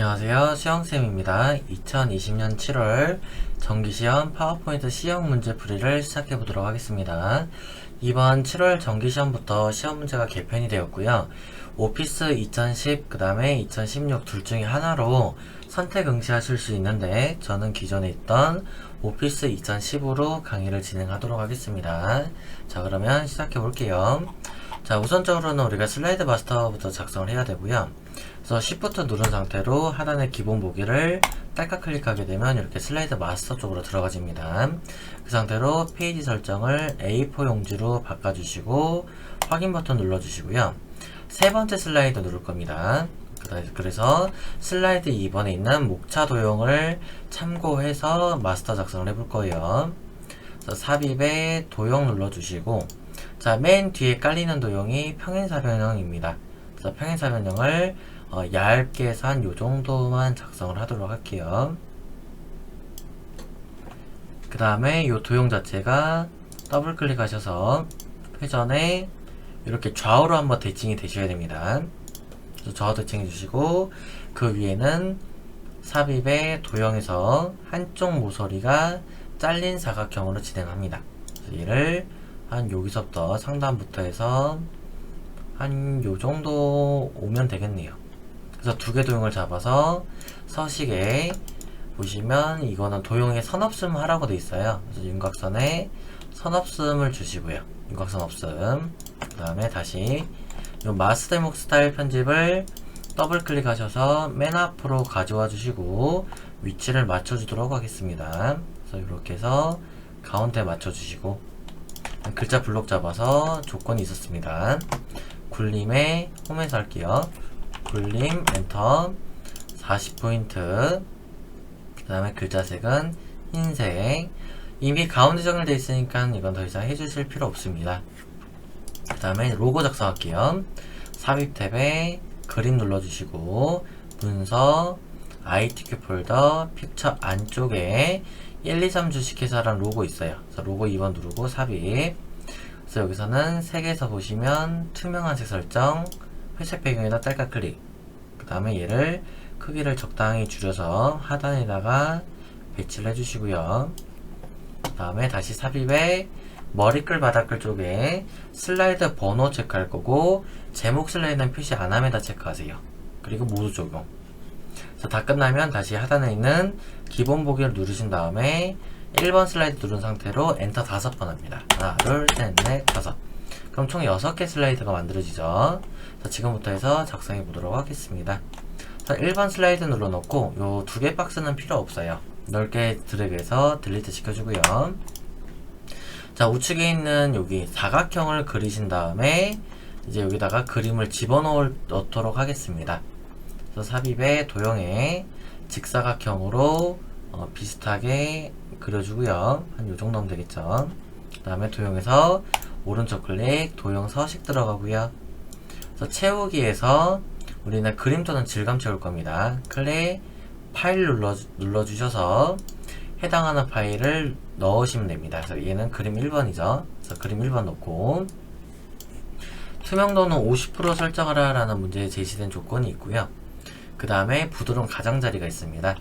안녕하세요. 수영쌤입니다. 2020년 7월 정기시험 파워포인트 C형 문제 풀이를 시작해 보도록 하겠습니다. 이번 7월 정기시험부터 시험 문제가 개편이 되었고요. 오피스 2010, 그 다음에 2016 둘 중에 하나로 선택 응시하실 수 있는데 저는 기존에 있던 오피스 2010으로 강의를 진행하도록 하겠습니다. 자, 그러면 시작해 볼게요. 자, 우선적으로는 우리가 슬라이드 마스터부터 작성을 해야 되고요. 그래서 Shift 누른 상태로 하단의 기본 보기를 딸깍 클릭하게 되면 이렇게 슬라이드 마스터 쪽으로 들어가집니다. 그 상태로 페이지 설정을 A4 용지로 바꿔주시고 확인 버튼 눌러주시고요. 세 번째 슬라이드 누를 겁니다. 그래서 슬라이드 2번에 있는 목차 도형을 참고해서 마스터 작성을 해볼 거예요. 그래서 삽입에 도형 눌러주시고, 자, 맨 뒤에 깔리는 도형이 평행사변형입니다. 그래서 평행사변형을 얇게 해서 한 요정도만 작성을 하도록 할게요. 그 다음에 이 도형 자체가 더블 클릭하셔서 회전에 이렇게 좌우로 한번 대칭이 되셔야 됩니다. 그래서 좌우 대칭해 주시고, 그 위에는 삽입의 도형에서 한쪽 모서리가 잘린 사각형으로 진행합니다. 그래서 얘를 한 여기서부터 상단부터 해서 한 요정도 오면 되겠네요. 그래서 두 개 도형을 잡아서 서식에 보시면 이거는 도형의 선없음 하라고 돼 있어요. 그래서 윤곽선에 선없음을 주시고요. 윤곽선 없음. 그 다음에 다시 이 마스 대목 스타일 편집을 더블 클릭하셔서 맨 앞으로 가져와 주시고 위치를 맞춰 주도록 하겠습니다. 그래서 이렇게 해서 가운데 맞춰 주시고, 글자 블록 잡아서 조건이 있었습니다. 굴림에 홈에서 할게요. 굴림 엔터 40포인트. 그 다음에 글자색은 흰색. 이미 가운데 정렬되어 있으니까 이건 더 이상 해주실 필요 없습니다. 그 다음에 로고 작성할게요. 삽입 탭에 그림 눌러주시고 문서 ITQ 폴더 픽처 안쪽에 123 주식회사라는 로고 있어요. 그래서 로고 2번 누르고 삽입. 그래서 여기서는 색에서 보시면 투명한 색 설정, 회색 배경에다 딸깍 클릭. 그 다음에 얘를 크기를 적당히 줄여서 하단에다가 배치를 해주시고요. 그 다음에 다시 삽입에 머리글 바닥글 쪽에 슬라이드 번호 체크할 거고, 제목 슬라이드는 표시 안 함에다 체크하세요. 그리고 모두 적용. 그래서 다 끝나면 다시 하단에 있는 기본 보기를 누르신 다음에 1번 슬라이드 누른 상태로 엔터 5번 합니다. 하나, 둘, 셋, 넷, 5. 그럼 총 6개 슬라이드가 만들어지죠. 자, 지금부터 해서 작성해 보도록 하겠습니다. 자, 1번 슬라이드 눌러놓고 요 2개 박스는 필요 없어요. 넓게 드래그해서 딜리트 시켜주고요. 자, 우측에 있는 여기 사각형을 그리신 다음에 이제 여기다가 그림을 집어넣도록 하겠습니다. 그래서 삽입의 도형에 직사각형으로 비슷하게 그려주고요. 한 요정도 하면 되겠죠. 그 다음에 도형에서 오른쪽 클릭, 도형 서식 들어가고요. 그래서 채우기에서 우리는 그림 또는 질감 채울 겁니다. 클릭, 파일 눌러주셔서 해당하는 파일을 넣으시면 됩니다. 그래서 얘는 그림 1번이죠. 그래서 그림 1번 넣고, 투명도는 50% 설정하라 라는 문제에 제시된 조건이 있고요. 그 다음에 부드러운 가장자리가 있습니다.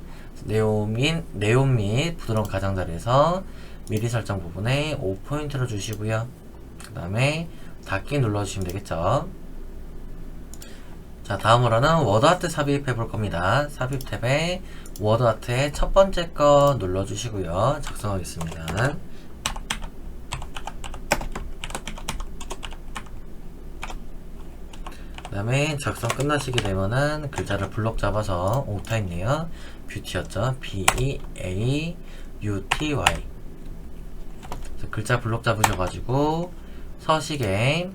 네온 및 부드러운 가장자리에서 미리 설정 부분에 5포인트를 주시고요. 그 다음에 닫기 눌러주시면 되겠죠. 자, 다음으로는 워드아트 삽입해 볼 겁니다. 삽입 탭에 워드아트의 첫 번째 거 눌러주시고요. 작성하겠습니다. 그 다음에 작성 끝나시게 되면은 글자를 블록 잡아서 오타 있네요. 뷰티였죠. B-E-A-U-T-Y. 글자 블록 잡으셔가지고 서식에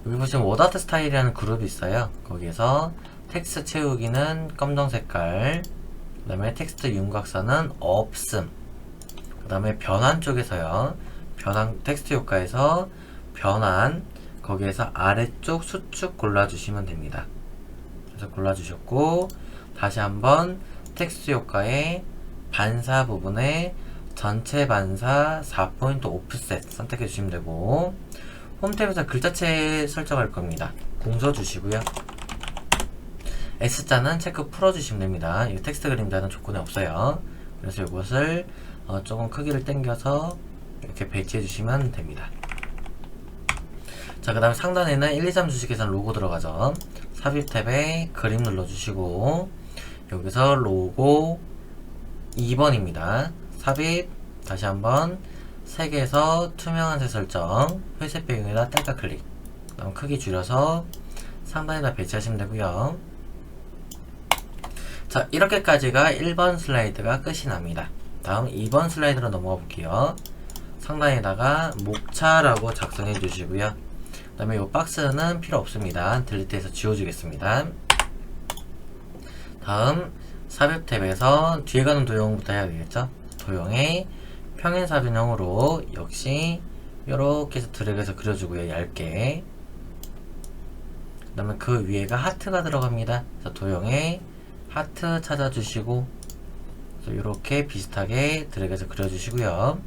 여기 보시면 워드아트 스타일이라는 그룹이 있어요. 거기에서 텍스트 채우기는 검정 색깔, 그 다음에 텍스트 윤곽선은 없음, 그 다음에 변환 쪽에서요. 변환 텍스트 효과에서 변환, 거기에서 아래쪽 수축 골라주시면 됩니다. 그래서 골라주셨고, 다시 한번 텍스트 효과의 반사 부분에 전체 반사 4포인트 오프셋 선택해 주시면 되고, 홈 탭에서 글자체 설정할 겁니다. 공서 주시고요. S자는 체크 풀어주시면 됩니다. 이 텍스트 그림자는 조건이 없어요. 그래서 이것을 조금 크기를 당겨서 이렇게 배치해 주시면 됩니다. 자, 그 다음에 상단에는 1, 2, 3 주식회사는 로고 들어가죠. 삽입 탭에 그림 눌러주시고 여기서 로고 2번입니다. 삽입 다시 한번 색에서 투명한 색 설정, 회색 배경에다 딸깍 클릭. 그다음 크기 줄여서 상단에다 배치하시면 되고요. 자, 이렇게까지가 1번 슬라이드가 끝이 납니다. 다음 2번 슬라이드로 넘어가 볼게요. 상단에다가 목차라고 작성해 주시고요. 그 다음에 이 박스는 필요 없습니다. 딜리트해서 지워주겠습니다. 다음 삽입 탭에서 뒤에 가는 도형부터 해야 되겠죠. 도형에 평행 삽입형으로 역시 이렇게 해서 드래그해서 그려주고요. 얇게. 그 다음에 그 위에가 하트가 들어갑니다. 그래서 도형에 하트 찾아주시고 이렇게 비슷하게 드래그해서 그려주시고요.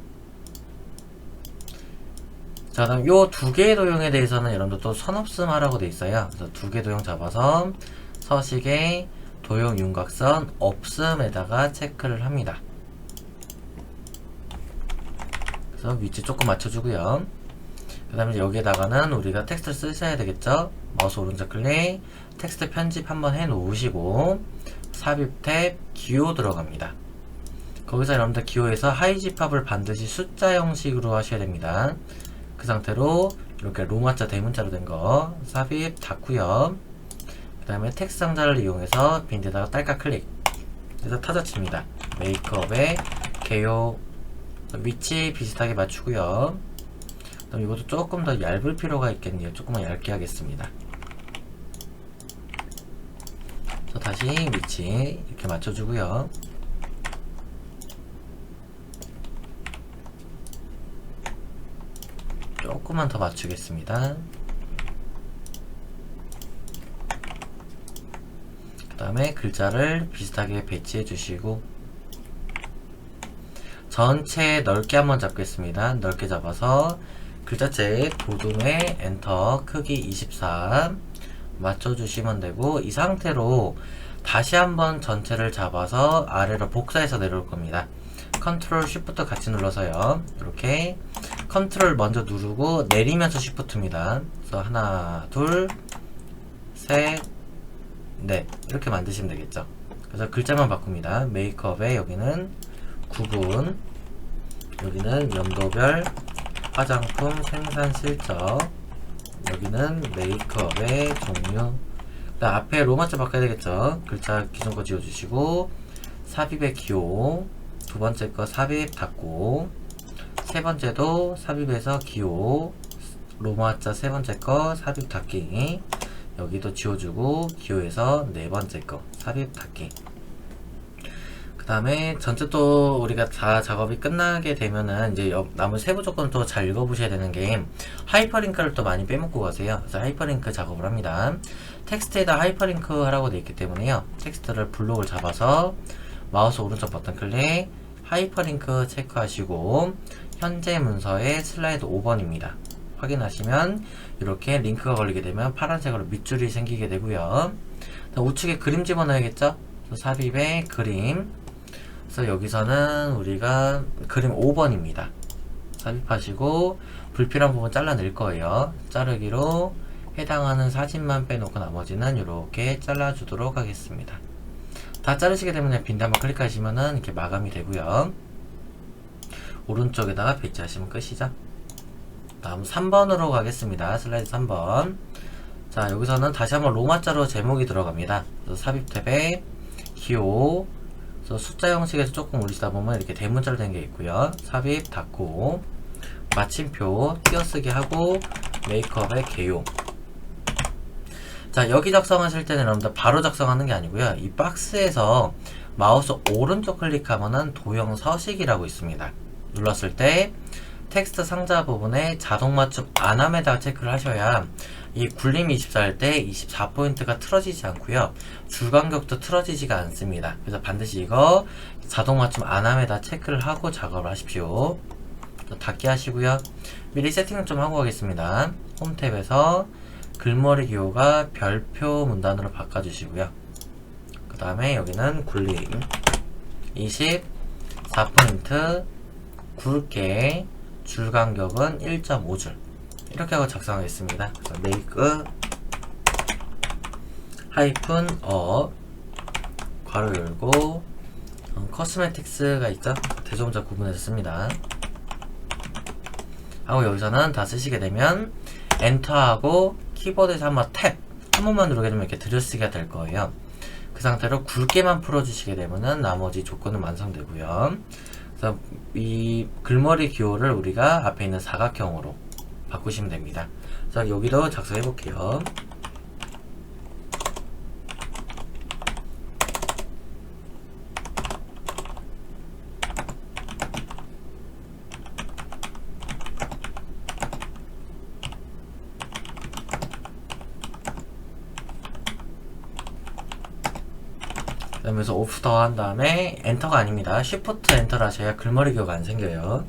자, 그다음 요 두 개의 도형에 대해서는 여러분들 또 선없음 하라고 돼 있어요. 그래서 두 개 도형 잡아서 서식에 도형 윤곽선 없음에다가 체크를 합니다. 그래서 위치 조금 맞춰주고요. 그 다음에 여기에다가는 우리가 텍스트를 쓰셔야 되겠죠. 마우스 오른쪽 클릭, 텍스트 편집 한번 해 놓으시고 삽입 탭 기호 들어갑니다. 거기서 여러분들 기호에서 하이집합을 반드시 숫자 형식으로 하셔야 됩니다. 그 상태로 이렇게 로마자 대문자로 된 거 삽입 닫고요. 그 다음에 텍스트 상자를 이용해서 빈대다가 딸깍 클릭 해서 타자칩니다. 메이크업에 개요 위치 비슷하게 맞추고요. 그다음 이것도 조금 더 얇을 필요가 있겠네요. 조금만 얇게 하겠습니다. 그래서 다시 위치 이렇게 맞춰주고요. 조금만 더 맞추겠습니다. 그 다음에 글자를 비슷하게 배치해 주시고 전체 넓게 한번 잡겠습니다. 넓게 잡아서 글자체 도둠에 엔터 크기 24 맞춰주시면 되고 이 상태로 다시 한번 전체를 잡아서 아래로 복사해서 내려올 겁니다. 컨트롤 쉬프트 같이 눌러서요. 이렇게 컨트롤 먼저 누르고 내리면서 쉬프트입니다. 그래서 하나, 둘, 셋, 넷 이렇게 만드시면 되겠죠. 그래서 글자만 바꿉니다. 메이크업에 여기는 구분, 여기는 연도별 화장품 생산 실적, 여기는 메이크업의 종류. 앞에 로마자 바꿔야 되겠죠. 글자 기존 거 지워주시고 삽입의 기호, 두 번째 거 삽입 닫고, 세 번째도 삽입해서 기호, 로마자 세 번째 거 삽입 닫기, 여기도 지워주고 기호에서 네 번째 거 삽입 닫기. 그 다음에 전체 또 우리가 다 작업이 끝나게 되면은 이제 남은 세부 조건 또 잘 읽어보셔야 되는 게 하이퍼링크를 또 많이 빼먹고 가세요. 그래서 하이퍼링크 작업을 합니다. 텍스트에다 하이퍼링크 하라고 되어 있기 때문에요. 텍스트를 블록을 잡아서 마우스 오른쪽 버튼 클릭, 하이퍼링크 체크하시고 현재 문서의 슬라이드 5번입니다. 확인하시면 이렇게 링크가 걸리게 되면 파란색으로 밑줄이 생기게 되고요. 우측에 그림 집어넣어야겠죠? 삽입의 그림. 그래서 여기서는 우리가 그림 5번입니다. 삽입하시고 불필요한 부분 잘라낼 거예요. 자르기로 해당하는 사진만 빼놓고 나머지는 이렇게 잘라주도록 하겠습니다. 다 자르시게 되면 빈대 한번 클릭하시면은 이렇게 마감이 되고요. 오른쪽에다가 배치하시면 끝이죠. 다음 3번으로 가겠습니다. 슬라이드 3번. 자, 여기서는 다시 한번 로마자로 제목이 들어갑니다. 그래서 삽입 탭에 기호, 그래서 숫자 형식에서 조금 올리시다 보면 이렇게 대문자로 된 게 있고요. 삽입 닫고, 마침표 띄어쓰기 하고, 메이크업의 개요. 자, 여기 작성하실 때는 여러분들 바로 작성하는 게 아니고요. 이 박스에서 마우스 오른쪽 클릭하면은 도형 서식이라고 있습니다. 눌렀을 때 텍스트 상자 부분에 자동 맞춤 안함에다가 체크를 하셔야 이 굴림 24 할 때 24포인트가 틀어지지 않고요. 줄간격도 틀어지지가 않습니다. 그래서 반드시 이거 자동 맞춤 안함에다 체크를 하고 작업을 하십시오. 닫기 하시고요. 미리 세팅을 좀 하고 가겠습니다. 홈 탭에서 글머리 기호가 별표 문단으로 바꿔주시고요. 다음에 여기는 굴림 24포인트 굵게 줄 간격은 1.5줄 이렇게 하고 작성하겠습니다. 그래서 make 하이픈 업 괄호 열고 커스메틱스가 있죠? 대소문자 구분해서 씁니다. 하고 여기서는 다 쓰시게 되면 엔터하고 키보드에서 한번 탭 한 번만 누르게 되면 이렇게 들여쓰기가 될 거예요. 그 상태로 굵게만 풀어주시게 되면은 나머지 조건은 완성되고요. 그래서 이 글머리 기호를 우리가 앞에 있는 사각형으로 바꾸시면 됩니다. 자, 여기도 작성해 볼게요. 그러면서 오프 더 한 다음에 엔터가 아닙니다. 쉬프트 엔터를 하셔야 글머리 기호가 안 생겨요.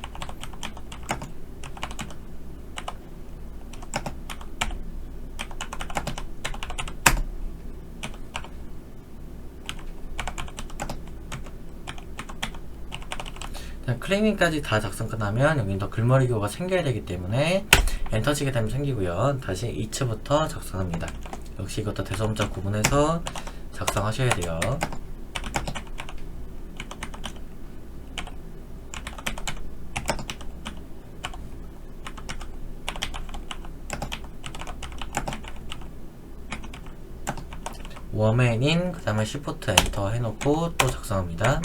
클리밍까지 다 작성 끝나면 여기 더 글머리 기호가 생겨야 되기 때문에 엔터 치게 되면 생기고요. 다시 each부터 작성합니다. 역시 이것도 대소문자 구분해서 작성하셔야 돼요. 워맨인 그 다음에 쉬프트 엔터 해놓고 또 작성합니다.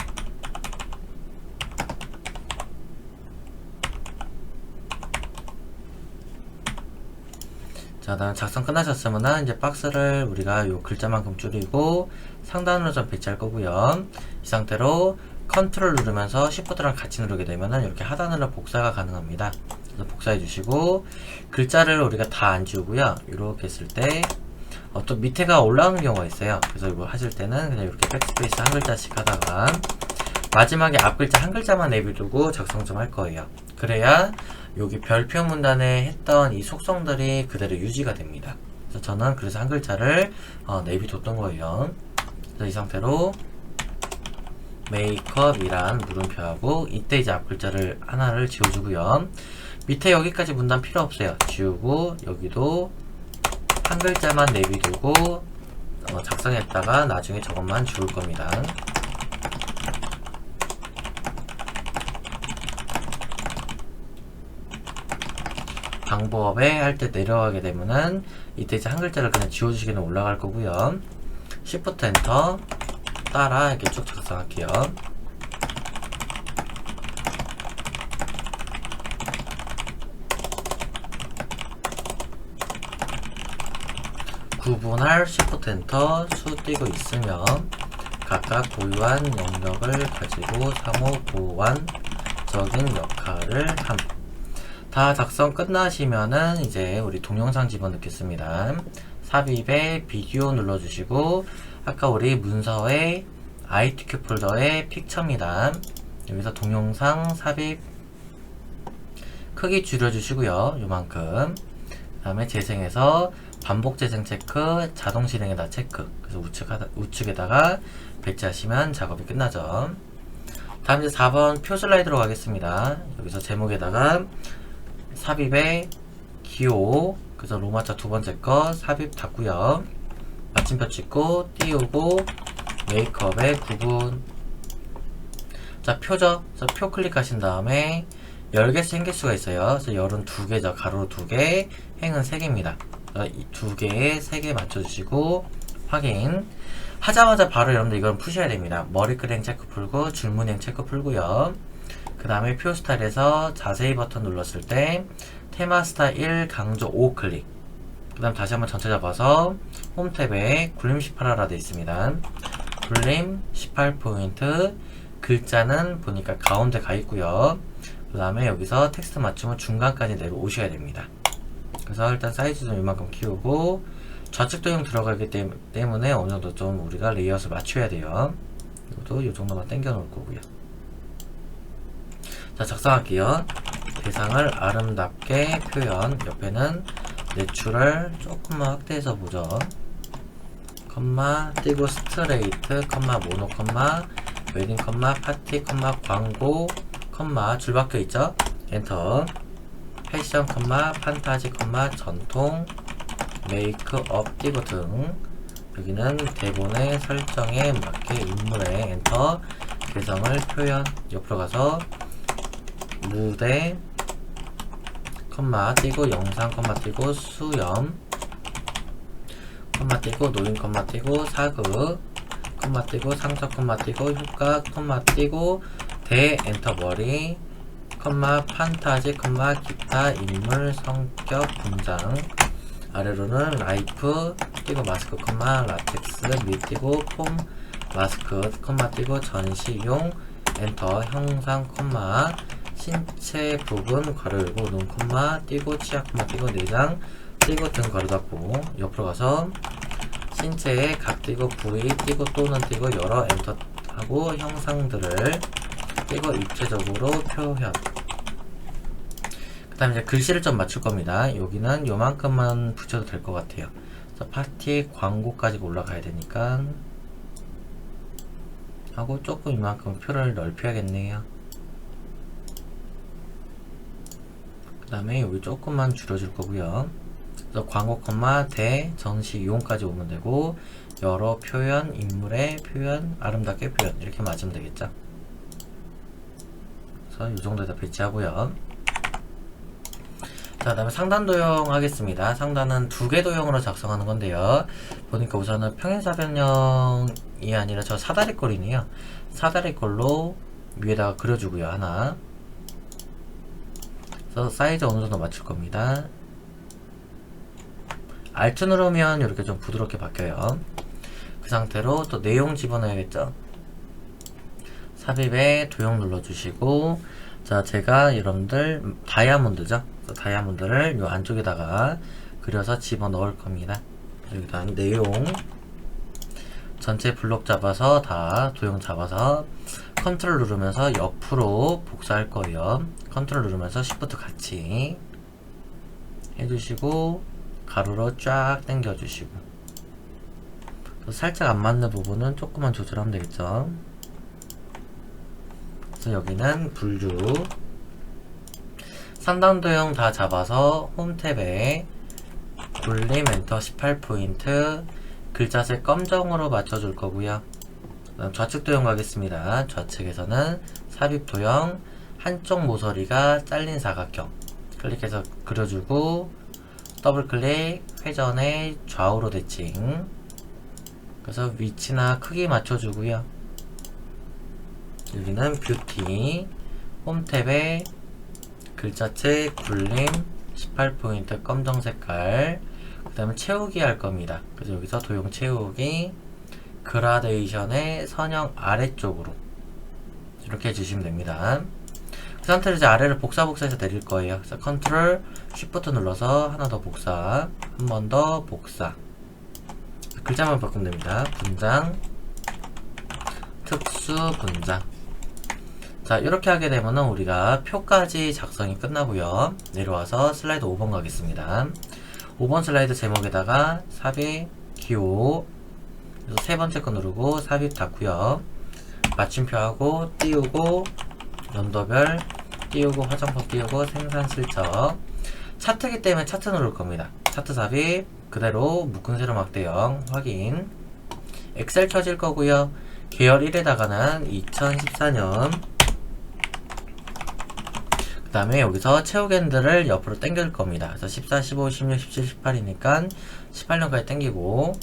자, 다음 작성 끝나셨으면 이제 박스를 우리가 요 글자만큼 줄이고 상단으로 좀 배치할 거고요. 이 상태로 컨트롤 누르면서 쉬프트랑 같이 누르게 되면은 이렇게 하단으로 복사가 가능합니다. 그래서 복사해 주시고 글자를 우리가 다 안 지우고요. 이렇게 했을 때 또 밑에가 올라오는 경우가 있어요. 그래서 이거 하실 때는 그냥 이렇게 백스페이스 한 글자씩 하다가 마지막에 앞 글자 한 글자만 내비두고 작성 좀 할 거예요. 그래야 여기 별표 문단에 했던 이 속성들이 그대로 유지가 됩니다. 그래서 저는 그래서 한 글자를 내비뒀던 거예요. 그래서 이 상태로 메이크업이란 물음표하고 이때 이제 앞 글자를 하나를 지워주고요. 밑에 여기까지 문단 필요 없어요. 지우고 여기도 한 글자만 내비두고 작성했다가 나중에 저것만 지울 겁니다. 방법에 할 때 내려가게 되면은 이때 이제 한 글자를 그냥 지워주시기는 올라갈 거고요. Shift 엔터 따라 이렇게 쭉 작성할게요. 구분할 Shift 엔터 수 띄고 있으면 각각 고유한 영역을 가지고 상호 보완적인 역할을 함. 다 작성 끝나시면은 이제 우리 동영상 집어넣겠습니다. 삽입에 비디오 눌러주시고 아까 우리 문서의 ITQ 폴더의 픽처입니다. 여기서 동영상 삽입 크기 줄여주시고요. 요만큼. 그 다음에 재생해서 반복 재생 체크, 자동 실행에다 체크. 그래서 우측에다가 배치하시면 작업이 끝나죠. 다음 이제 4번 표 슬라이드로 가겠습니다. 여기서 제목에다가 삽입의 기호, 그래서 로마자 두 번째 거 삽입 닫고요. 마침표 찍고 띄우고 메이크업의 구분. 자, 표죠. 그래서 표 클릭하신 다음에 열개씩 생길 수가 있어요. 그래서 열은 2개죠. 가로 2개, 행은 3개입니다. 이 2개에 3개 맞춰주시고 확인. 하자마자 바로 여러분들 이건 푸셔야 됩니다. 머리끄랭 체크 풀고 줄무늬 체크 풀고요. 그 다음에 표 스타일에서 자세히 버튼 눌렀을 때 테마 스타일 1 강조 5 클릭. 그 다음 다시 한번 전체 잡아서 홈 탭에 굴림 18화라 되어 있습니다. 굴림 18포인트. 글자는 보니까 가운데 가 있고요. 그 다음에 여기서 텍스트 맞춤은 중간까지 내려오셔야 됩니다. 그래서 일단 사이즈 좀 이만큼 키우고 좌측 도형 들어가기 때문에 어느 정도 좀 우리가 레이아웃을 맞춰야 돼요. 이것도 이 정도만 당겨 놓을 거고요. 자, 작성할게요. 대상을 아름답게 표현. 옆에는 내추럴 조금만 확대해서 보죠. 컴마 띄고 스트레이트 컴마 모노 컴마 웨딩 컴마 파티 컴마 광고 컴마 줄 박혀 있죠. 엔터. 패션 컴마 판타지 컴마 전통 메이크업 띄고 등. 여기는 대본의 설정에 맞게 인물의 엔터. 개성을 표현. 옆으로 가서 무대 컴마 띄고 영상 컴마 띄고 수염 컴마 띄고 노인 컴마 띄고 사극 컴마 띄고 상처 컴마 띄고 효과 컴마 띄고 대 엔터 머리 컴마 판타지 컴마 기타 인물 성격 분장. 아래로는 라이프 띄고 마스크 컴마 라텍스 밑 띄고 폼 마스크 컴마 띄고 전시용 엔터 형상 컴마 신체 부분 괄호 열고 눈 컴마 띄고 치아 컴마 띄고 내장 띄고 등 괄호 닫고. 옆으로 가서 신체의 각 띄고 부위 띄고 또는 띄고 여러 엔터 하고 형상들을 띄고 입체적으로 표현. 그 다음에 이제 글씨를 좀 맞출 겁니다. 여기는 요만큼만 붙여도 될 것 같아요. 그래서 파티 광고까지 올라가야 되니까 하고 조금 이만큼 표를 넓혀야겠네요. 그 다음에 여기 조금만 줄여줄 거고요. 그래서 광고 컴마 대 전시 이용까지 오면 되고 여러 표현 인물의 표현 아름답게 표현 이렇게 맞으면 되겠죠. 그래서 이 정도에다 배치하고요. 자, 그 다음에 상단 도형 하겠습니다. 상단은 2개 도형으로 작성하는 건데요. 보니까 우선은 평행사변형이 아니라 저 사다리꼴이네요. 사다리꼴로 위에다가 그려주고요. 하나. 그래서 사이즈 어느 정도 맞출 겁니다. Alt 누르면 이렇게 좀 부드럽게 바뀌어요. 그 상태로 또 내용 집어넣어야겠죠. 삽입에 도형 눌러주시고, 자, 제가 여러분들 다이아몬드죠. 다이아몬드를 요 안쪽에다가 그려서 집어넣을 겁니다. 일단 내용 전체 블록 잡아서 다 도형 잡아서 컨트롤 누르면서 옆으로 복사할 거예요. 컨트롤 누르면서 시프트 같이 해주시고 가로로 쫙 당겨주시고 살짝 안 맞는 부분은 조금만 조절하면 되겠죠. 그래서 여기는 분류 상단 도형 다 잡아서 홈 탭에 굴림 엔터 18포인트 글자색 검정으로 맞춰줄 거고요. 그다음 좌측 도형 가겠습니다. 좌측에서는 삽입 도형 한쪽 모서리가 잘린 사각형 클릭해서 그려주고 더블 클릭 회전에 좌우로 대칭. 그래서 위치나 크기 맞춰주고요. 여기는 뷰티 홈 탭에 글자체 굴림 18포인트 검정 색깔. 그 다음에 채우기 할 겁니다. 그래서 여기서 도형 채우기 그라데이션의 선형 아래쪽으로 이렇게 해주시면 됩니다. 그 상태로 이제 아래를 복사해서 내릴 거예요. 그래서 컨트롤 쉬프트 눌러서 하나 더 복사, 한 번 더 복사. 글자만 바꾸면 됩니다. 분장, 특수 분장. 자, 이렇게 하게 되면은 우리가 표까지 작성이 끝나고요. 내려와서 슬라이드 5번 가겠습니다. 5번 슬라이드 제목에다가 삽입, 기호. 그래서 세 번째 거 누르고 삽입 닫고요. 마침표하고 띄우고 연도별 띄우고 화장법 띄우고 생산 실적. 차트기 때문에 차트 누를 겁니다. 차트 삽입 그대로 묶은 세로 막대형 확인. 엑셀 켜질 거고요. 계열 1에다가는 2014년. 그 다음에 여기서 채우겐들을 옆으로 당길 겁니다. 그래서 14, 15, 16, 17, 18이니까 18년까지 당기고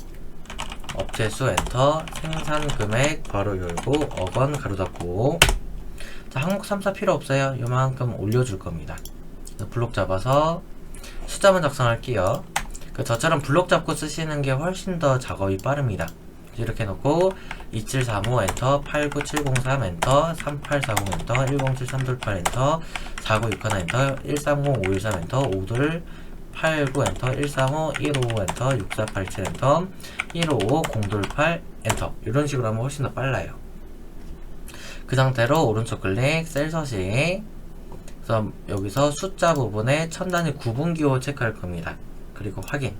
업체수 엔터 생산 금액 바로 열고 억원 가로 닫고. 자, 항목 3, 4 필요 없어요. 요만큼 올려줄 겁니다. 블록 잡아서 숫자만 작성할게요. 저처럼 블록 잡고 쓰시는 게 훨씬 더 작업이 빠릅니다. 이렇게 해놓고 2735 엔터 89703 엔터 3840 엔터 107328 엔터 4961 엔터 130513 엔터 5289 엔터 135 155 엔터 6487 엔터 155 028 엔터. 이런 식으로 하면 훨씬 더 빨라요. 그 상태로 오른쪽 클릭 셀 서식. 그래서 여기서 숫자 부분에 천 단위 구분기호 체크할 겁니다. 그리고 확인.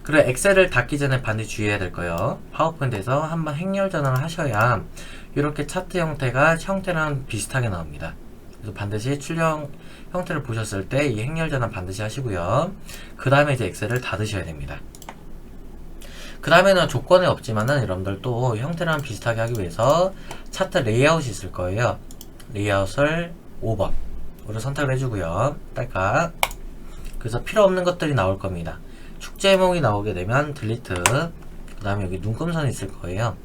그리고 엑셀을 닫기 전에 반드시 주의해야 될 거예요. 파워포인트에서 한번 행렬 전환을 하셔야 이렇게 차트 형태랑 비슷하게 나옵니다. 그래서 반드시 출력 형태를 보셨을 때 이 행렬 전환 반드시 하시고요. 그 다음에 이제 엑셀을 닫으셔야 됩니다. 그 다음에는 조건이 없지만은 여러분들 또 형태랑 비슷하게 하기 위해서 차트 레이아웃이 있을 거예요. 레이아웃을 5번으로 선택을 해주고요. 딸깍. 그래서 필요 없는 것들이 나올 겁니다. 축 제목이 나오게 되면 딜리트. 그 다음에 여기 눈금선이 있을 거예요.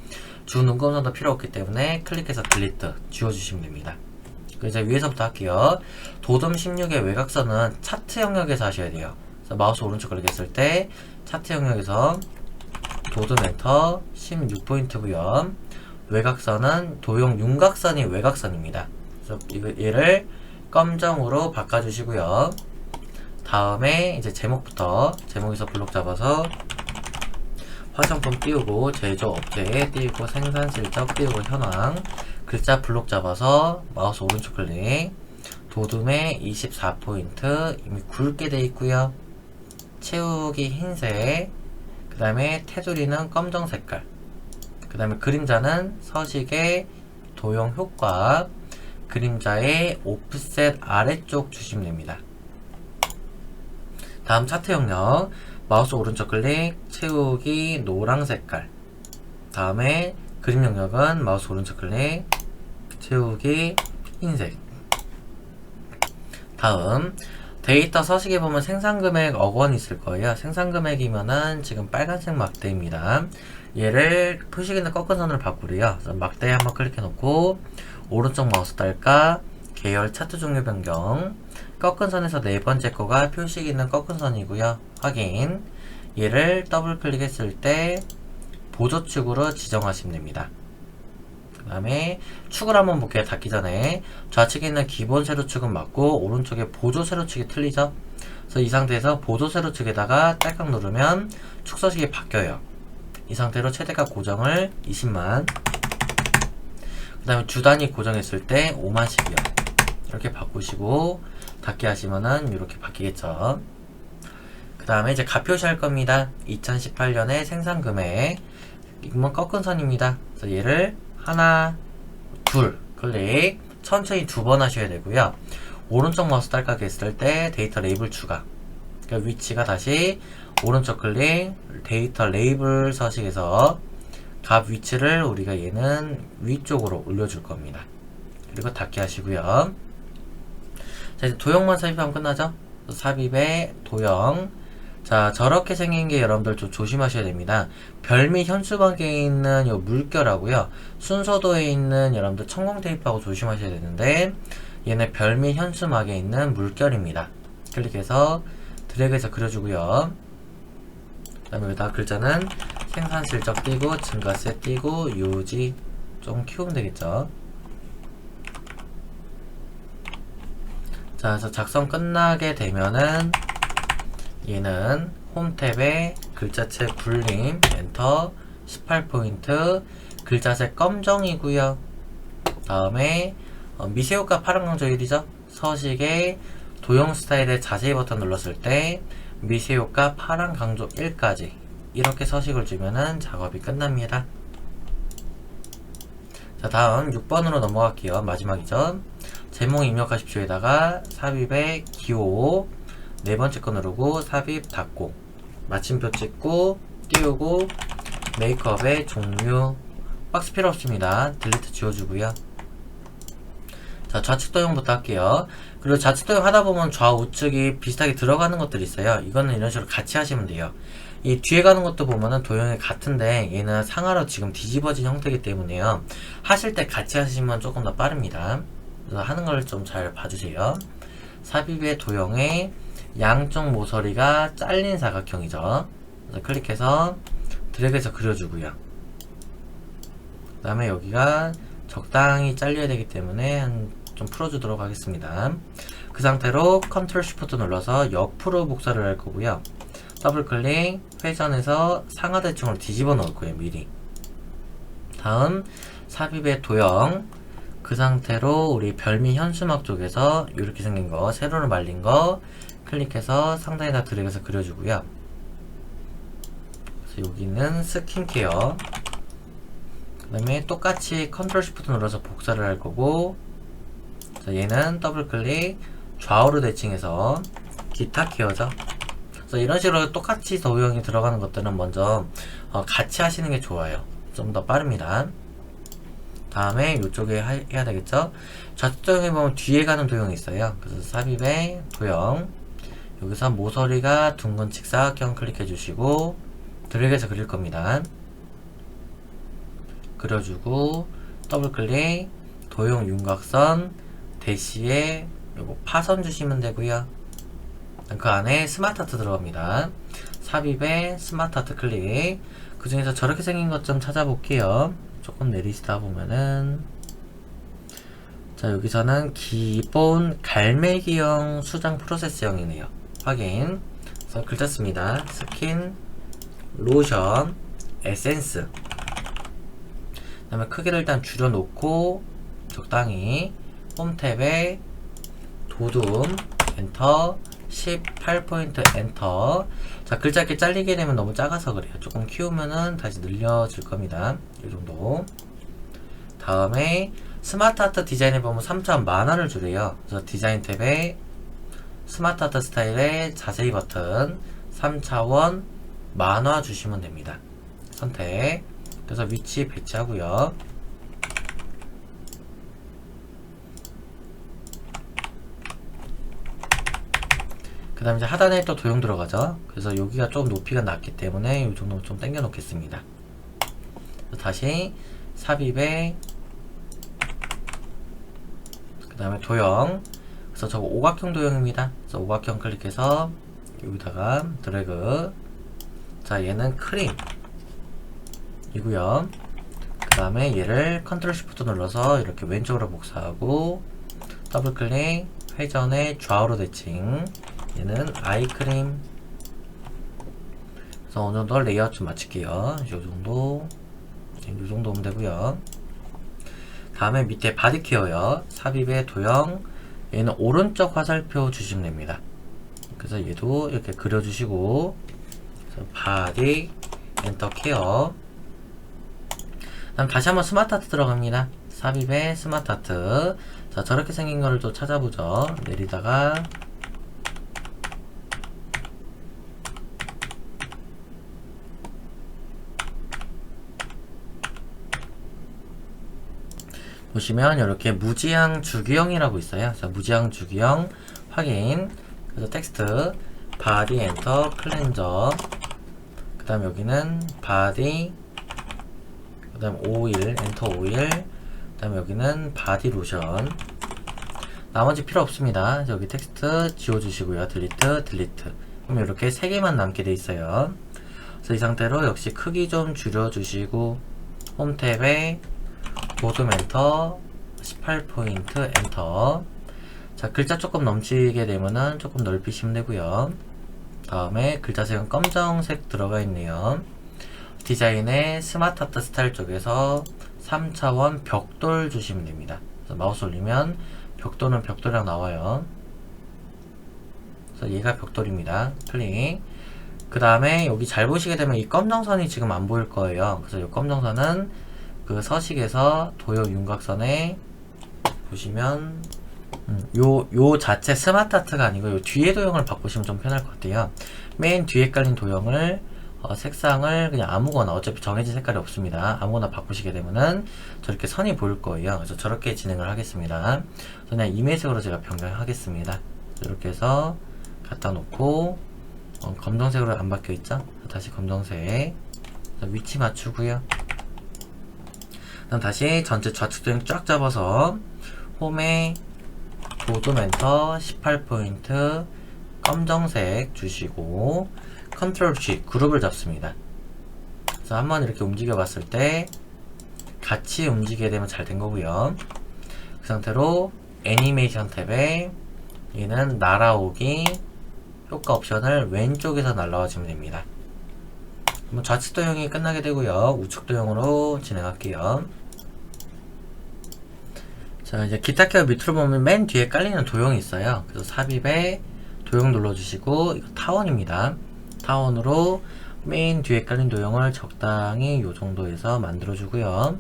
주 눈금선도 필요 없기 때문에 클릭해서 딜리트 지워주시면 됩니다. 그래서 위에서부터 할게요. 도둠 16의 외곽선은 차트 영역에서 하셔야 돼요. 그래서 마우스 오른쪽 클릭했을 때 차트 영역에서 도둠 엔터 16포인트고요. 외곽선은 도형 윤곽선이 외곽선입니다. 그래서 얘를 검정으로 바꿔주시고요. 다음에 이제 제목부터 제목에서 블록 잡아서 화장품 띄우고 제조 업체에 띄우고 생산 실적 띄우고 현황 글자 블록 잡아서 마우스 오른쪽 클릭 도둠에 24포인트 이미 굵게 되어 있고요. 채우기 흰색 그 다음에 테두리는 검정 색깔 그 다음에 그림자는 서식의 도형 효과 그림자의 오프셋 아래쪽 주시면 됩니다. 다음 차트 영역 마우스 오른쪽 클릭 채우기 노랑 색깔 다음에 그림 영역은 마우스 오른쪽 클릭 채우기 흰색 다음 데이터 서식에 보면 생산금액 억원 있을 거예요. 생산금액이면은 지금 빨간색 막대입니다. 얘를 표시기는 꺾은 선으로 바꾸래요. 그래서 막대에 한번 클릭해 놓고 오른쪽 마우스 딸까 계열 차트 종류 변경 꺾은 선에서 네 번째 거가 표시기는 꺾은 선이고요. 확인 얘를 더블 클릭했을 때 보조축으로 지정하시면 됩니다. 그 다음에 축을 한번 볼게요. 닫기 전에 좌측에 있는 기본 세로축은 맞고 오른쪽에 보조 세로축이 틀리죠. 그래서 이 상태에서 보조 세로축에다가 딸깍 누르면 축 서식이 바뀌어요. 이 상태로 최대값 고정을 20만 그 다음에 주 단위 고정했을 때 5만씩이요. 이렇게 바꾸시고 닫기 하시면은 이렇게 바뀌겠죠. 그 다음에 이제 가표시 할 겁니다. 2018년의 생산금액 이건 꺾은 선입니다. 그래서 얘를 하나 둘 클릭 천천히 2번 하셔야 되고요. 오른쪽 마우스 딸깍 했을 때 데이터 레이블 추가 그러니까 위치가 다시 오른쪽 클릭 데이터 레이블 서식에서 값 위치를 우리가 얘는 위쪽으로 올려줄 겁니다. 그리고 닫기 하시고요. 자 이제 도형만 삽입하면 끝나죠. 삽입에 도형 자 저렇게 생긴 게 여러분들 좀 조심하셔야 됩니다. 별 및 현수막에 있는 요 물결하고요 순서도에 있는 여러분들 천공 테이프하고 조심하셔야 되는데 얘는 별 및 현수막에 있는 물결입니다. 클릭해서 드래그해서 그려주고요. 그 다음에 여기다 글자는 생산 실적 띄고 증가세 띄고 유지 좀 키우면 되겠죠. 자 그래서 작성 끝나게 되면은 얘는 홈 탭에 글자체 굴림 엔터 18포인트 글자색 검정이고요. 다음에 미세효과 파란 강조 1이죠. 서식의 도형 스타일의 자세히 버튼 눌렀을 때 미세효과 파란 강조 1까지 이렇게 서식을 주면은 작업이 끝납니다. 자 다음 6번으로 넘어갈게요. 마지막이죠. 제목 입력하십시오에다가 삽입에 기호 네 번째 거 누르고 삽입 닫고 마침표 찍고 띄우고 메이크업의 종류 박스 필요 없습니다. 딜리트 지워주고요. 자 좌측 도형부터 할게요. 그리고 좌측 도형 하다보면 좌우측이 비슷하게 들어가는 것들이 있어요. 이거는 이런 식으로 같이 하시면 돼요. 이 뒤에 가는 것도 보면은 도형이 같은데 얘는 상하로 지금 뒤집어진 형태이기 때문에요. 하실 때 같이 하시면 조금 더 빠릅니다. 그래서 하는 걸 좀 잘 봐주세요. 삽입의 도형에 양쪽 모서리가 잘린 사각형이죠. 그래서 클릭해서 드래그해서 그려주고요. 그 다음에 여기가 적당히 잘려야 되기 때문에 좀 풀어주도록 하겠습니다. 그 상태로 컨트롤 쉬프트 눌러서 옆으로 복사를 할 거고요. 더블 클릭 회전해서 상하 대칭으로 뒤집어 놓을 거예요. 미리. 다음 삽입의 도형 그 상태로 우리 별미 현수막 쪽에서 이렇게 생긴 거 세로로 말린 거 클릭해서 상단에다 드래그해서 그려주고요. 그래서 여기는 스킨케어. 그 다음에 똑같이 컨트롤 시프트 눌러서 복사를 할 거고, 자, 얘는 더블 클릭 좌우로 대칭해서 기타 케어죠. 그래서 이런 식으로 똑같이 도형이 들어가는 것들은 먼저 같이 하시는 게 좋아요. 좀 더 빠릅니다. 다음에 이쪽에 해야 되겠죠. 좌측 도형에 보면 뒤에 가는 도형이 있어요. 그래서 삽입의 도형, 여기서 모서리가 둥근 직사각형 클릭해 주시고 드래그해서 그릴 겁니다. 그려주고 더블 클릭 도형 윤곽선 대시에 요거 파선 주시면 되고요. 그 안에 스마트 아트 들어갑니다. 삽입에 스마트 아트 클릭. 그 중에서 저렇게 생긴 것 좀 찾아볼게요. 조금 내리시다 보면은, 자, 여기서는 기본 갈매기형 수장 프로세스형이네요. 확인. 그래서 글자 씁니다. 스킨, 로션, 에센스. 그 다음에 크기를 일단 줄여놓고 적당히 홈 탭에 도둠 엔터 18포인트 엔터. 자, 글자 이렇게 잘리게 되면 너무 작아서 그래요. 조금 키우면은 다시 늘려질 겁니다. 이 정도. 다음에 스마트 아트 디자인에 보면 3차원 만화를 주래요. 그래서 디자인 탭에 스마트 아트 스타일의 자세히 버튼 3차원 만화 주시면 됩니다. 선택. 그래서 위치 배치하고요. 그 다음에 이제 하단에 또 도형 들어가죠. 그래서 여기가 좀 높이가 낮기 때문에 이 정도 좀 당겨 놓겠습니다. 다시 삽입에 그 다음에 도형. 그래서 저거 오각형 도형입니다. 그래서 오각형 클릭해서 여기다가 드래그. 자, 얘는 크림 이고요. 그 다음에 얘를 컨트롤 시프트 눌러서 이렇게 왼쪽으로 복사하고 더블 클릭 회전에 좌우로 대칭. 얘는 아이크림. 그래서 어느 정도 레이아웃 좀 맞출게요. 이 정도 오면 되고요. 다음에 밑에 바디 케어요. 삽입의 도형. 얘는 오른쪽 화살표 주시면 됩니다. 그래서 얘도 이렇게 그려주시고, 그래서 바디 엔터 케어. 다음 다시 한번 스마트 아트 들어갑니다. 삽입의 스마트 아트. 자, 저렇게 생긴 거를 또 찾아보죠. 내리다가 보시면 이렇게 무지향 주기형이라고 있어요. 그래서 무지향 주기형 확인. 그래서 텍스트 바디 엔터 클렌저. 그 다음 여기는 바디, 그 다음 오일 엔터 오일. 그 다음 여기는 바디 로션. 나머지 필요 없습니다. 여기 텍스트 지워주시고요. 딜리트 딜리트. 그럼 이렇게 3개만 남게 돼 있어요. 그래서 이 상태로 역시 크기 좀 줄여주시고 홈 탭에 도둠 엔터 18포인트 엔터. 자, 글자 조금 넘치게 되면은 조금 넓히시면 되고요. 다음에 글자 색은 검정색 들어가 있네요. 디자인의 스마트 아트 스타일 쪽에서 3차원 벽돌 주시면 됩니다. 그래서 마우스 올리면 벽돌은 벽돌이랑 나와요. 그래서 얘가 벽돌입니다. 클릭. 그 다음에 여기 잘 보시게 되면 이 검정선이 지금 안 보일 거예요. 그래서 이 검정선은 그 서식에서 도형 윤곽선에 보시면 요 자체 스마트 아트가 아니고 요 뒤에 도형을 바꾸시면 좀 편할 것 같아요. 맨 뒤에 깔린 도형을 색상을 그냥 아무거나, 어차피 정해진 색깔이 없습니다. 아무거나 바꾸시게 되면은 저렇게 선이 보일 거예요. 그래서 저렇게 진행을 하겠습니다. 그냥 이메색으로 제가 변경하겠습니다. 이렇게 해서 갖다 놓고 검정색으로 안 바뀌어 있죠? 다시 검정색. 위치 맞추고요. 그다음 다시 전체 좌측 도형 쫙 잡아서 홈에 도둠 엔터 18포인트 검정색 주시고 컨트롤 C 그룹을 잡습니다. 그래서 한번 이렇게 움직여 봤을 때 같이 움직이게 되면 잘 된 거고요. 그 상태로 애니메이션 탭에 얘는 날아오기 효과 옵션을 왼쪽에서 날라와주면 됩니다. 좌측 도형이 끝나게 되고요. 우측 도형으로 진행할게요. 자, 이제 기타 케어 밑으로 보면 맨 뒤에 깔리는 도형이 있어요. 그래서 삽입에 도형 눌러주시고, 이거 타원입니다. 타원으로 맨 뒤에 깔린 도형을 적당히 요 정도에서 만들어주고요.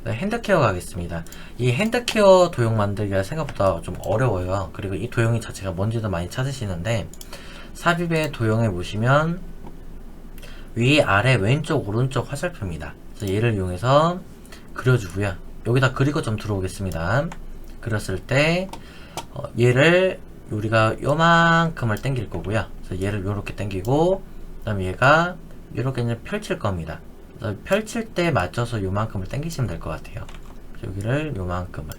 핸드케어 가겠습니다. 이 핸드케어 도형 만들기가 생각보다 좀 어려워요. 그리고 이 도형이 자체가 뭔지도 많이 찾으시는데, 삽입의 도형에 보시면 위, 아래, 왼쪽, 오른쪽 화살표입니다. 그래서 얘를 이용해서 그려주고요. 여기다 그리고 좀 들어오겠습니다. 그렸을 때 얘를 우리가 요만큼을 당길 거고요. 그래서 얘를 요렇게 당기고, 그 다음에 얘가 요렇게 이제 펼칠 겁니다. 그래서 펼칠 때 맞춰서 요만큼을 당기시면 될 것 같아요. 여기를 요만큼을,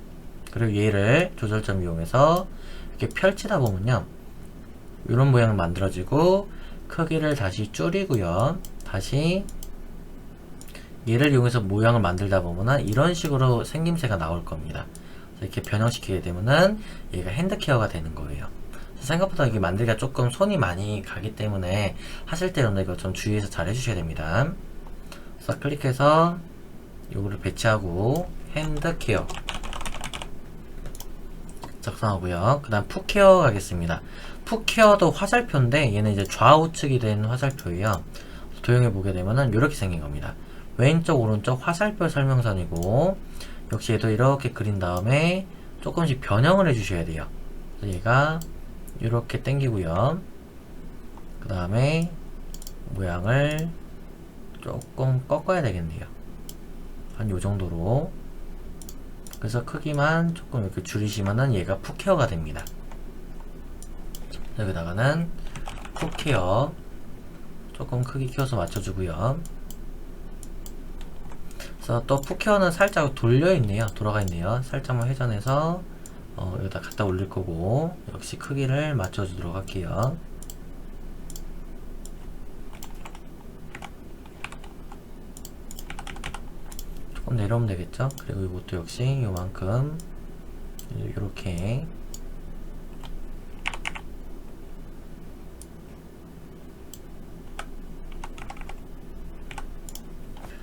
그리고 얘를 조절점 이용해서 이렇게 펼치다 보면요, 이런 모양을 만들어지고, 크기를 다시 줄이고요. 다시 얘를 이용해서 모양을 만들다 보면은 이런 식으로 생김새가 나올 겁니다. 이렇게 변형시키게 되면은 얘가 핸드케어가 되는 거예요. 생각보다 이게 만들기가 조금 손이 많이 가기 때문에 하실 때 여러분들 이거 좀 주의해서 잘 해주셔야 됩니다. 그래서 클릭해서 요거를 배치하고 핸드케어 작성하고요. 그 다음 풋케어 가겠습니다. 풋케어도 화살표인데 얘는 이제 좌우측이 된 화살표예요. 도형해 보게 되면은 이렇게 생긴 겁니다. 왼쪽 오른쪽 화살표 설명선이고, 역시 얘도 이렇게 그린 다음에 조금씩 변형을 해 주셔야 돼요. 그래서 얘가 이렇게 당기고요. 그 다음에 모양을 조금 꺾어야 되겠네요. 한 요 정도로. 그래서 크기만 조금 이렇게 줄이시면은 얘가 풋케어가 됩니다. 여기다가는 풋케어 조금 크기 키워서 맞춰주고요. 그래서 또 풋케어는 살짝 돌려있네요. 돌아가 있네요. 살짝만 회전해서 여기다 갖다 올릴 거고, 역시 크기를 맞춰주도록 할게요. 조금 내려오면 되겠죠? 그리고 이것도 역시 요만큼 이렇게.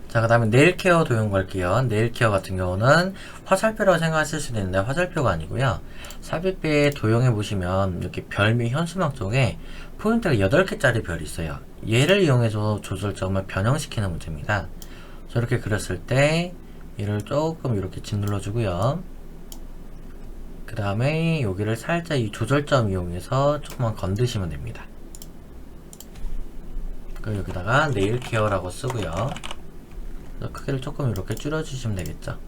자, 그 다음에 네일케어 도형 갈게요. 네일케어 같은 경우는 화살표라고 생각하실 수도 있는데 화살표가 아니고요. 삽입의 도형에 보시면 이렇게 별 및 현수막 쪽에 포인트가 8개짜리 별이 있어요. 얘를 이용해서 조절점을 변형시키는 문제입니다. 저렇게 그렸을 때 얘를 조금 이렇게 짓눌러 주고요. 그 다음에 여기를 살짝 이 조절점 이용해서 조금만 건드시면 됩니다. 그리고 여기다가 네일케어라고 쓰고요. 크기를 조금 이렇게 줄여주시면 되겠죠.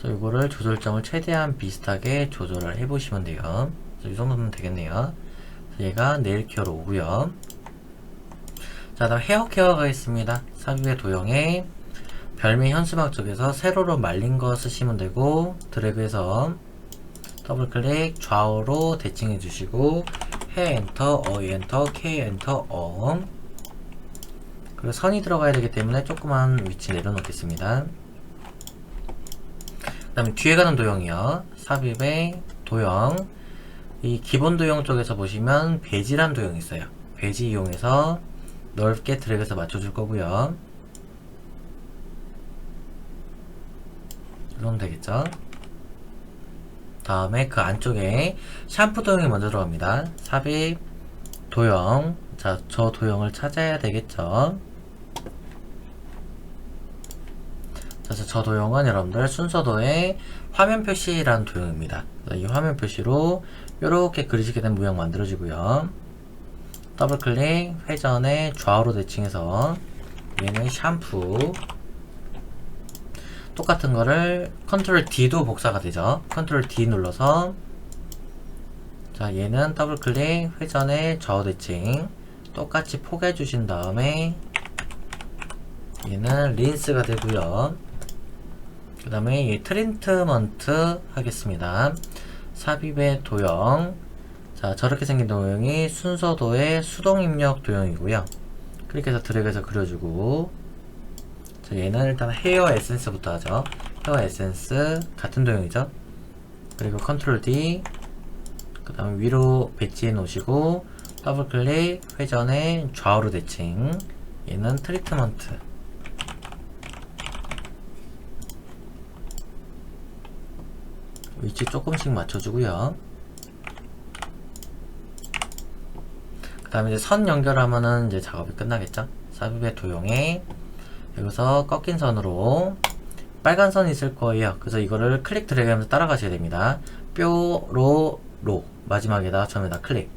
그래서 이거를 조절점을 최대한 비슷하게 조절을 해보시면 돼요. 이 정도면 되겠네요. 얘가 네일케어로 오고요. 자, 다음 헤어케어 가겠습니다. 삽입의 도형에 별미 현수막 쪽에서 세로로 말린 거 쓰시면 되고, 드래그해서 더블클릭 좌우로 대칭해 주시고, 해 엔터, 엔터, K 엔터, 그리고 선이 들어가야 되기 때문에 조그만 위치 내려놓겠습니다. 그 다음에 뒤에 가는 도형이요. 삽입의 도형. 이 기본 도형 쪽에서 보시면 배지란 도형이 있어요. 배지 이용해서 넓게 드래그해서 맞춰줄 거고요. 이러면 되겠죠. 다음에 그 안쪽에 샴푸 도형이 먼저 들어갑니다. 삽입 도형. 자, 저 도형을 찾아야 되겠죠. 그래서 저 도형은 여러분들 순서도의 화면 표시라는 도형입니다. 이 화면 표시로 이렇게 그리시게 된 모양 만들어지고요. 더블클릭, 회전에 좌우로 대칭해서 얘는 샴푸. 똑같은 거를 컨트롤 D도 복사가 되죠. 컨트롤 D 눌러서, 자, 얘는 더블클릭, 회전에 좌우 대칭 똑같이 포개해 주신 다음에 얘는 린스가 되고요. 그 다음에 얘 트리트먼트 하겠습니다. 삽입의 도형. 자, 저렇게 생긴 도형이 순서도의 수동 입력 도형이고요. 클릭해서 드래그해서 그려주고, 자, 얘는 일단 헤어 에센스부터 하죠. 헤어 에센스 같은 도형이죠. 그리고 컨트롤 D, 그 다음에 위로 배치해 놓으시고 더블클릭, 회전에 좌우로 대칭. 얘는 트리트먼트. 위치 조금씩 맞춰주고요. 그 다음에 이제 선 연결하면은 이제 작업이 끝나겠죠. 삽입의 도형에 여기서 꺾인 선으로 빨간 선이 있을 거예요. 그래서 이거를 클릭 드래그 하면서 따라가셔야 됩니다. 뾰로로 마지막에다 처음에다 클릭.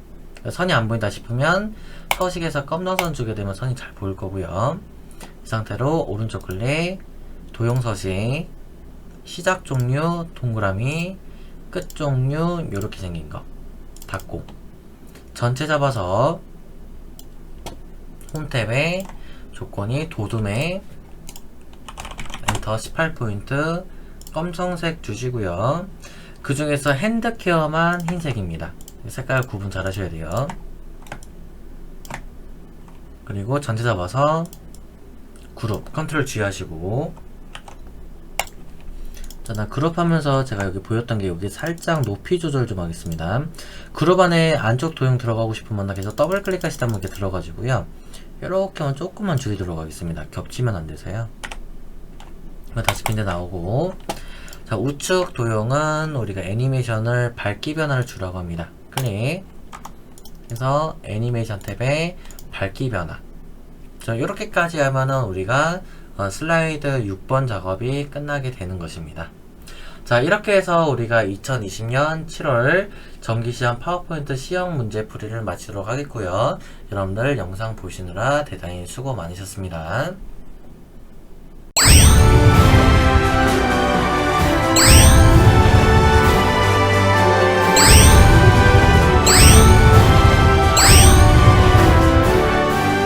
선이 안 보인다 싶으면 서식에서 검정선 주게 되면 선이 잘 보일 거고요. 이 상태로 오른쪽 클릭, 도형 서식, 시작 종류 동그라미, 끝 종류 이렇게 생긴 거 닫고 전체 잡아서 홈 탭에 조건이 도둠에 엔터 18포인트 검정색 주시고요. 그 중에서 핸드케어만 흰색입니다. 색깔 구분 잘 하셔야 돼요. 그리고 전체 잡아서 그룹 컨트롤 G 하시고, 자, 나 그룹 하면서 제가 여기 보였던 게 여기 살짝 높이 조절 좀 하겠습니다. 그룹 안에 안쪽 도형 들어가고 싶으면 나 계속 더블 클릭하시다 보면 이렇게 들어가지고요. 이렇게만 조금만 줄이 들어가겠습니다. 겹치면 안 돼서요. 다시 빈대 나오고, 자, 우측 도형은 우리가 애니메이션을 밝기 변화를 주라고 합니다. 클릭 해서 애니메이션 탭에 밝기 변화. 자, 이렇게까지 하면은 우리가 슬라이드 6번 작업이 끝나게 되는 것입니다. 자, 이렇게 해서 우리가 2020년 7월 정기시험 파워포인트 시험 문제풀이를 마치도록 하겠고요. 여러분들 영상 보시느라 대단히 수고 많으셨습니다.